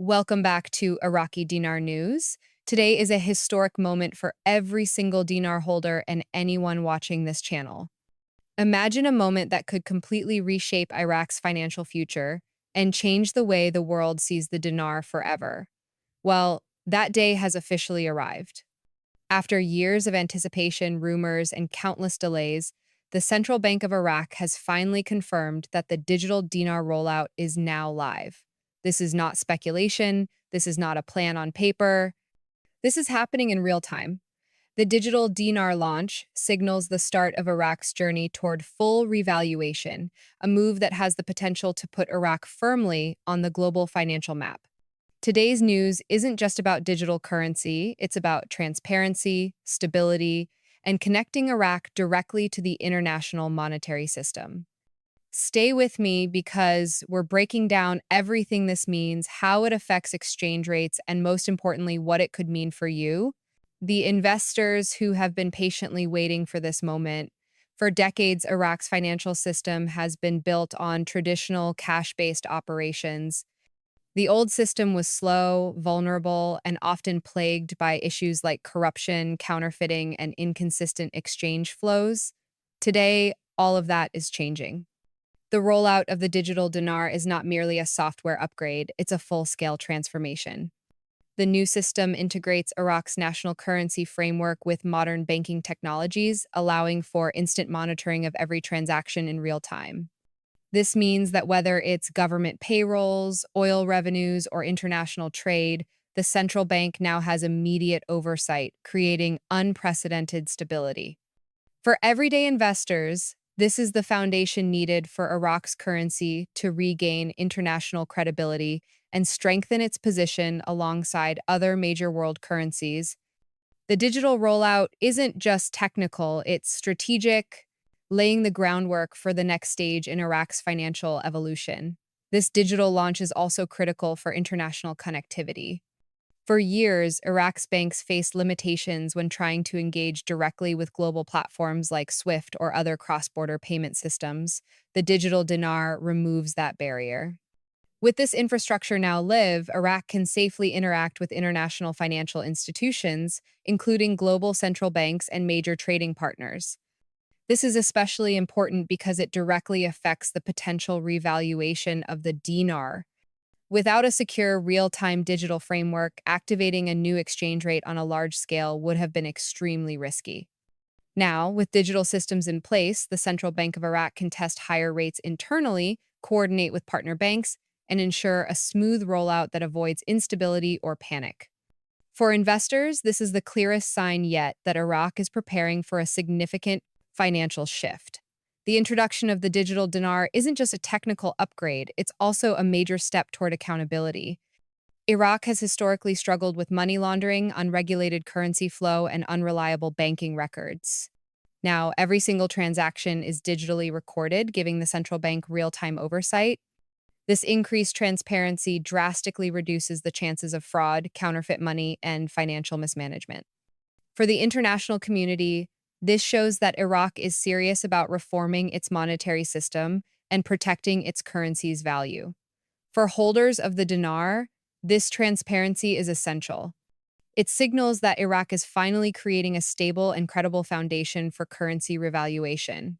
Welcome back to Iraqi Dinar News. Today is a historic moment for every single dinar holder and anyone watching this channel. Imagine a moment that could completely reshape Iraq's financial future and change the way the world sees the dinar forever. Well, that day has officially arrived. After years of anticipation, rumors, and countless delays, the Central Bank of Iraq has finally confirmed that the digital dinar rollout is now live. This is not speculation. This is not a plan on paper. This is happening in real time. The digital dinar launch signals the start of Iraq's journey toward full revaluation, a move that has the potential to put Iraq firmly on the global financial map. Today's news isn't just about digital currency, it's about transparency, stability, and connecting Iraq directly to the international monetary system. Stay with me because we're breaking down everything this means, how it affects exchange rates, and most importantly, what it could mean for you, the investors who have been patiently waiting for this moment. For decades, Iraq's financial system has been built on traditional cash-based operations. The old system was slow, vulnerable, and often plagued by issues like corruption, counterfeiting, and inconsistent exchange flows. Today, all of that is changing. The rollout of the digital dinar is not merely a software upgrade, it's a full-scale transformation. The new system integrates Iraq's national currency framework with modern banking technologies, allowing for instant monitoring of every transaction in real time. This means that whether it's government payrolls, oil revenues, or international trade, the central bank now has immediate oversight, creating unprecedented stability. For everyday investors, this is the foundation needed for Iraq's currency to regain international credibility and strengthen its position alongside other major world currencies. The digital rollout isn't just technical, it's strategic, laying the groundwork for the next stage in Iraq's financial evolution. This digital launch is also critical for international connectivity. For years, Iraq's banks faced limitations when trying to engage directly with global platforms like SWIFT or other cross-border payment systems. The digital dinar removes that barrier. With this infrastructure now live, Iraq can safely interact with international financial institutions, including global central banks and major trading partners. This is especially important because it directly affects the potential revaluation of the dinar. Without a secure, real-time digital framework, activating a new exchange rate on a large scale would have been extremely risky. Now, with digital systems in place, the Central Bank of Iraq can test higher rates internally, coordinate with partner banks, and ensure a smooth rollout that avoids instability or panic. For investors, this is the clearest sign yet that Iraq is preparing for a significant financial shift. The introduction of the digital dinar isn't just a technical upgrade, it's also a major step toward accountability. Iraq has historically struggled with money laundering, unregulated currency flow, and unreliable banking records. Now, every single transaction is digitally recorded, giving the central bank real-time oversight. This increased transparency drastically reduces the chances of fraud, counterfeit money, and financial mismanagement. For the international community, this shows that Iraq is serious about reforming its monetary system and protecting its currency's value. For holders of the dinar, this transparency is essential. It signals that Iraq is finally creating a stable and credible foundation for currency revaluation.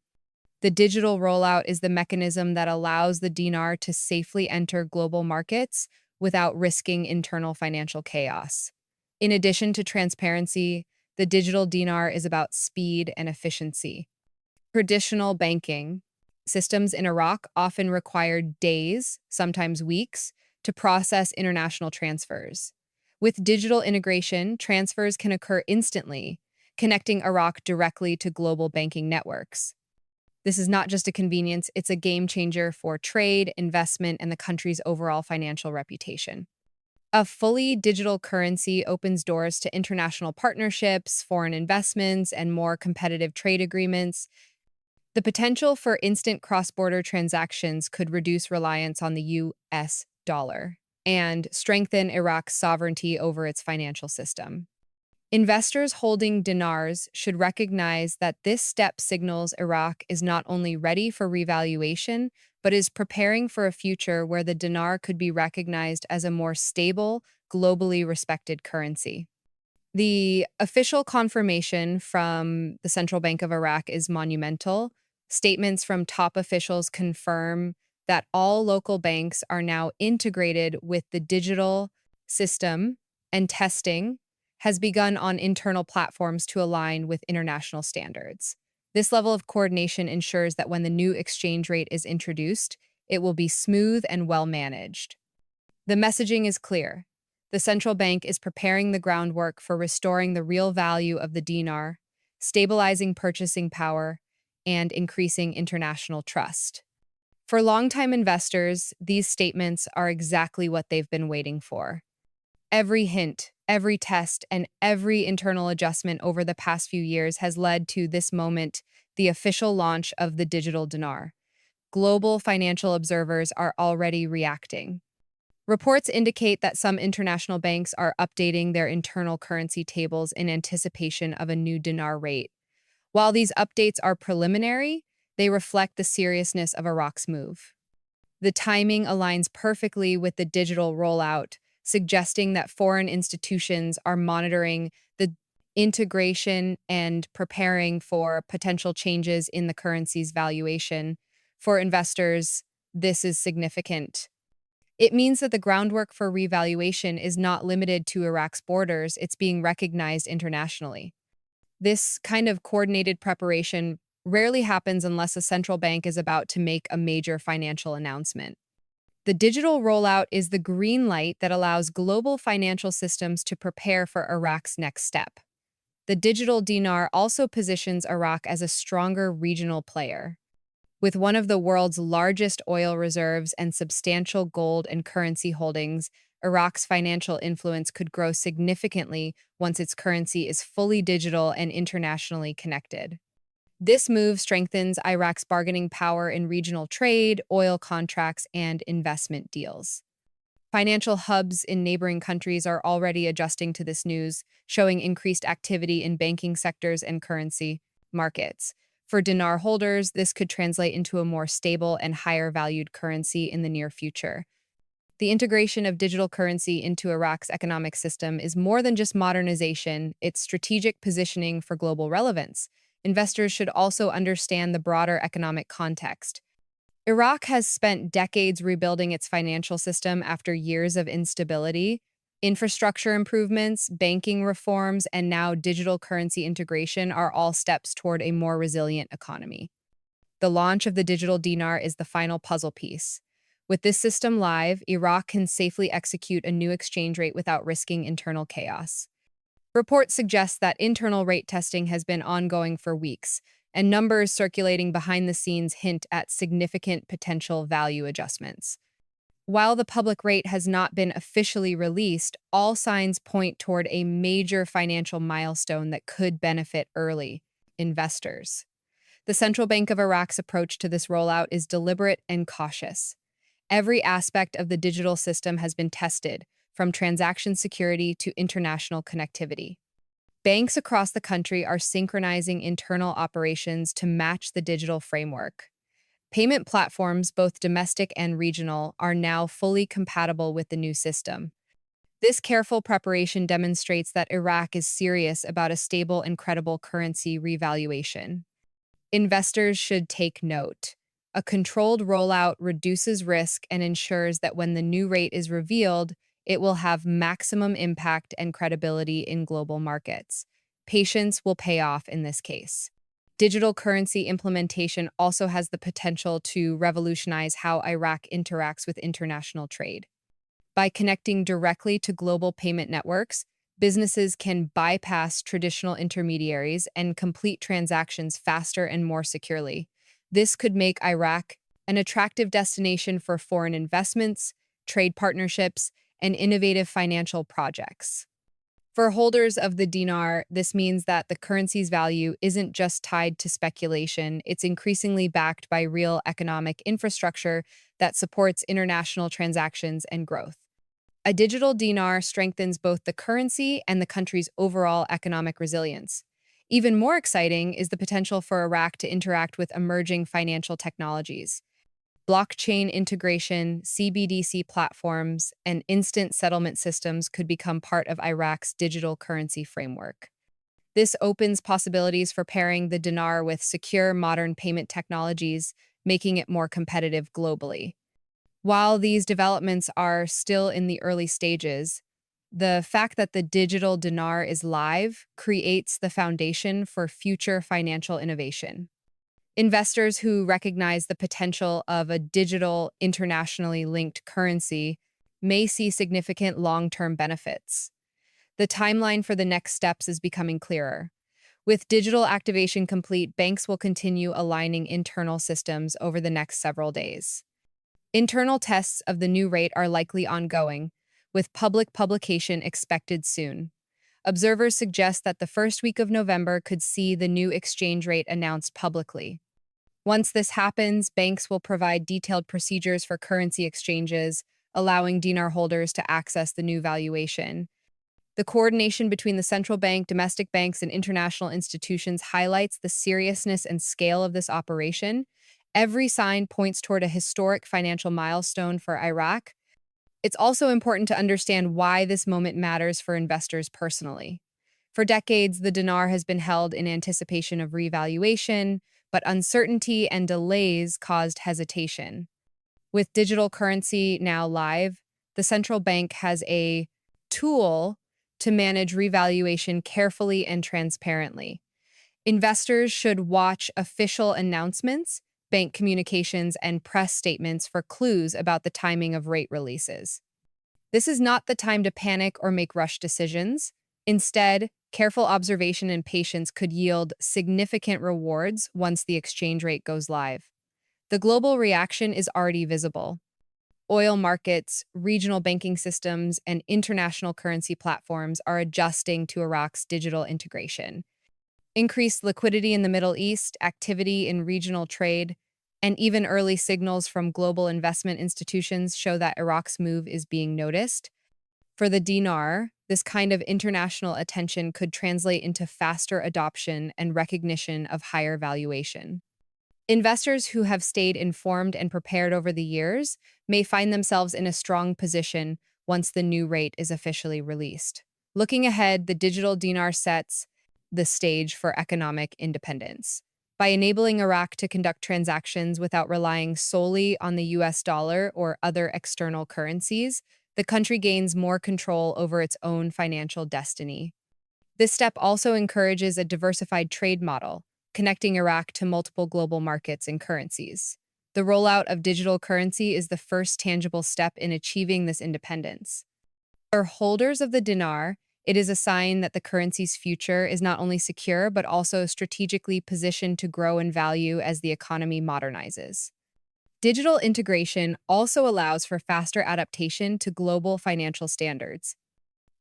The digital rollout is the mechanism that allows the dinar to safely enter global markets without risking internal financial chaos. In addition to transparency, the digital dinar is about speed and efficiency. Traditional banking systems in Iraq often require days, sometimes weeks, to process international transfers. With digital integration, transfers can occur instantly, connecting Iraq directly to global banking networks. This is not just a convenience, it's a game changer for trade, investment, and the country's overall financial reputation. A fully digital currency opens doors to international partnerships, foreign investments, and more competitive trade agreements. The potential for instant cross-border transactions could reduce reliance on the US dollar and strengthen Iraq's sovereignty over its financial system. Investors holding dinars should recognize that this step signals Iraq is not only ready for revaluation, but is preparing for a future where the dinar could be recognized as a more stable, globally respected currency. The official confirmation from the Central Bank of Iraq is monumental. Statements from top officials confirm that all local banks are now integrated with the digital system, and testing has begun on internal platforms to align with international standards. This level of coordination ensures that when the new exchange rate is introduced, it will be smooth and well managed. The messaging is clear. The central bank is preparing the groundwork for restoring the real value of the dinar, stabilizing purchasing power, and increasing international trust. For longtime investors, these statements are exactly what they've been waiting for. Every hint, every test, and every internal adjustment over the past few years has led to this moment, the official launch of the digital dinar. Global financial observers are already reacting. Reports indicate that some international banks are updating their internal currency tables in anticipation of a new dinar rate. While these updates are preliminary, they reflect the seriousness of Iraq's move. The timing aligns perfectly with the digital rollout, suggesting that foreign institutions are monitoring the integration and preparing for potential changes in the currency's valuation. For investors, this is significant. It means that the groundwork for revaluation is not limited to Iraq's borders, it's being recognized internationally. This kind of coordinated preparation rarely happens unless a central bank is about to make a major financial announcement. The digital rollout is the green light that allows global financial systems to prepare for Iraq's next step. The digital dinar also positions Iraq as a stronger regional player. With one of the world's largest oil reserves and substantial gold and currency holdings, Iraq's financial influence could grow significantly once its currency is fully digital and internationally connected. This move strengthens Iraq's bargaining power in regional trade, oil contracts, and investment deals. Financial hubs in neighboring countries are already adjusting to this news, showing increased activity in banking sectors and currency markets. For dinar holders, this could translate into a more stable and higher valued currency in the near future. The integration of digital currency into Iraq's economic system is more than just modernization, it's strategic positioning for global relevance. Investors should also understand the broader economic context. Iraq has spent decades rebuilding its financial system after years of instability. Infrastructure improvements, banking reforms, and now digital currency integration are all steps toward a more resilient economy. The launch of the digital dinar is the final puzzle piece. With this system live, Iraq can safely execute a new exchange rate without risking internal chaos. Reports suggest that internal rate testing has been ongoing for weeks, and numbers circulating behind the scenes hint at significant potential value adjustments. While the public rate has not been officially released, all signs point toward a major financial milestone that could benefit early investors. The Central Bank of Iraq's approach to this rollout is deliberate and cautious. Every aspect of the digital system has been tested, from transaction security to international connectivity. Banks across the country are synchronizing internal operations to match the digital framework. Payment platforms, both domestic and regional, are now fully compatible with the new system. This careful preparation demonstrates that Iraq is serious about a stable and credible currency revaluation. Investors should take note. A controlled rollout reduces risk and ensures that when the new rate is revealed, it will have maximum impact and credibility in global markets. Patience will pay off in this case. Digital currency implementation also has the potential to revolutionize how Iraq interacts with international trade. By connecting directly to global payment networks, businesses can bypass traditional intermediaries and complete transactions faster and more securely. This could make Iraq an attractive destination for foreign investments, trade partnerships, and innovative financial projects. For holders of the dinar, this means that the currency's value isn't just tied to speculation, it's increasingly backed by real economic infrastructure that supports international transactions and growth. A digital dinar strengthens both the currency and the country's overall economic resilience. Even more exciting is the potential for Iraq to interact with emerging financial technologies. Blockchain integration, CBDC platforms, and instant settlement systems could become part of Iraq's digital currency framework. This opens possibilities for pairing the dinar with secure modern payment technologies, making it more competitive globally. While these developments are still in the early stages, the fact that the digital dinar is live creates the foundation for future financial innovation. Investors who recognize the potential of a digital, internationally linked currency may see significant long-term benefits. The timeline for the next steps is becoming clearer. With digital activation complete, banks will continue aligning internal systems over the next several days. Internal tests of the new rate are likely ongoing, with public publication expected soon. Observers suggest that the first week of November could see the new exchange rate announced publicly. Once this happens, banks will provide detailed procedures for currency exchanges, allowing dinar holders to access the new valuation. The coordination between the central bank, domestic banks, and international institutions highlights the seriousness and scale of this operation. Every sign points toward a historic financial milestone for Iraq. It's also important to understand why this moment matters for investors personally. For decades, the dinar has been held in anticipation of revaluation, but uncertainty and delays caused hesitation. With digital currency now live, the central bank has a tool to manage revaluation carefully and transparently. Investors should watch official announcements, bank communications, and press statements for clues about the timing of rate releases. This is not the time to panic or make rush decisions. Instead, careful observation and patience could yield significant rewards once the exchange rate goes live. The global reaction is already visible. Oil markets, regional banking systems, and international currency platforms are adjusting to Iraq's digital integration. Increased liquidity in the Middle East, activity in regional trade, and even early signals from global investment institutions show that Iraq's move is being noticed. For the dinar, this kind of international attention could translate into faster adoption and recognition of higher valuation. Investors who have stayed informed and prepared over the years may find themselves in a strong position once the new rate is officially released. Looking ahead, the digital dinar sets the stage for economic independence. By enabling Iraq to conduct transactions without relying solely on the US dollar or other external currencies, the country gains more control over its own financial destiny. This step also encourages a diversified trade model, connecting Iraq to multiple global markets and currencies. The rollout of digital currency is the first tangible step in achieving this independence. For holders of the dinar, it is a sign that the currency's future is not only secure, but also strategically positioned to grow in value as the economy modernizes. Digital integration also allows for faster adaptation to global financial standards.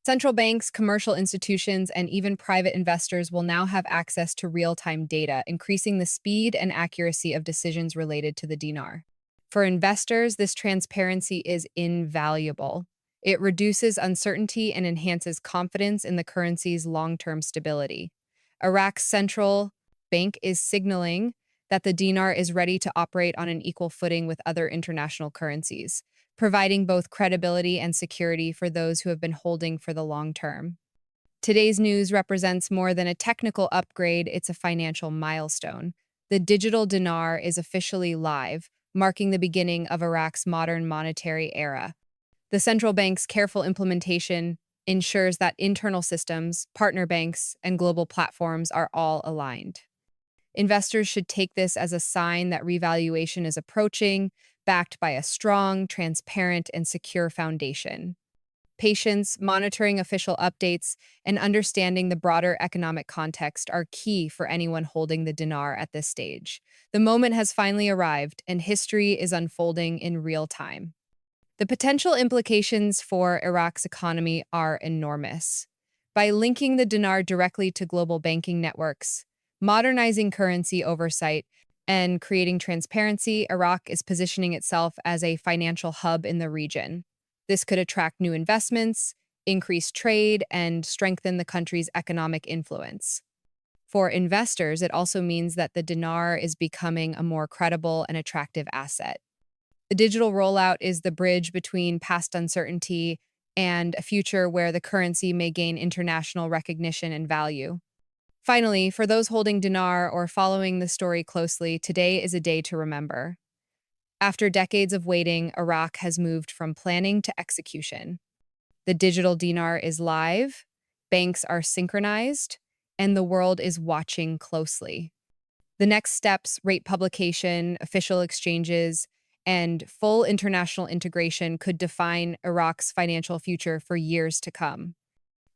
Central banks, commercial institutions, and even private investors will now have access to real-time data, increasing the speed and accuracy of decisions related to the dinar. For investors, this transparency is invaluable. It reduces uncertainty and enhances confidence in the currency's long-term stability. Iraq's central bank is signaling that the dinar is ready to operate on an equal footing with other international currencies, providing both credibility and security for those who have been holding for the long term. Today's news represents more than a technical upgrade, it's a financial milestone. The digital dinar is officially live, marking the beginning of Iraq's modern monetary era. The central bank's careful implementation ensures that internal systems, partner banks, and global platforms are all aligned. Investors should take this as a sign that revaluation is approaching, backed by a strong, transparent, and secure foundation. Patience, monitoring official updates, and understanding the broader economic context are key for anyone holding the dinar at this stage. The moment has finally arrived, and history is unfolding in real time. The potential implications for Iraq's economy are enormous. By linking the dinar directly to global banking networks, modernizing currency oversight, and creating transparency, Iraq is positioning itself as a financial hub in the region. This could attract new investments, increase trade, and strengthen the country's economic influence. For investors, it also means that the dinar is becoming a more credible and attractive asset. The digital rollout is the bridge between past uncertainty and a future where the currency may gain international recognition and value. Finally, for those holding Dinar or following the story closely, today is a day to remember. After decades of waiting, Iraq has moved from planning to execution. The digital dinar is live, banks are synchronized, and the world is watching closely. The next steps rate publication, official exchanges, and full international integration could define Iraq's financial future for years to come.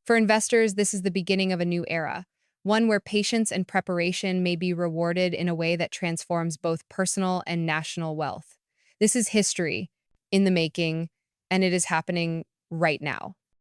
For investors, this is the beginning of a new era, one where patience and preparation may be rewarded in a way that transforms both personal and national wealth. This is history in the making, and it is happening right now.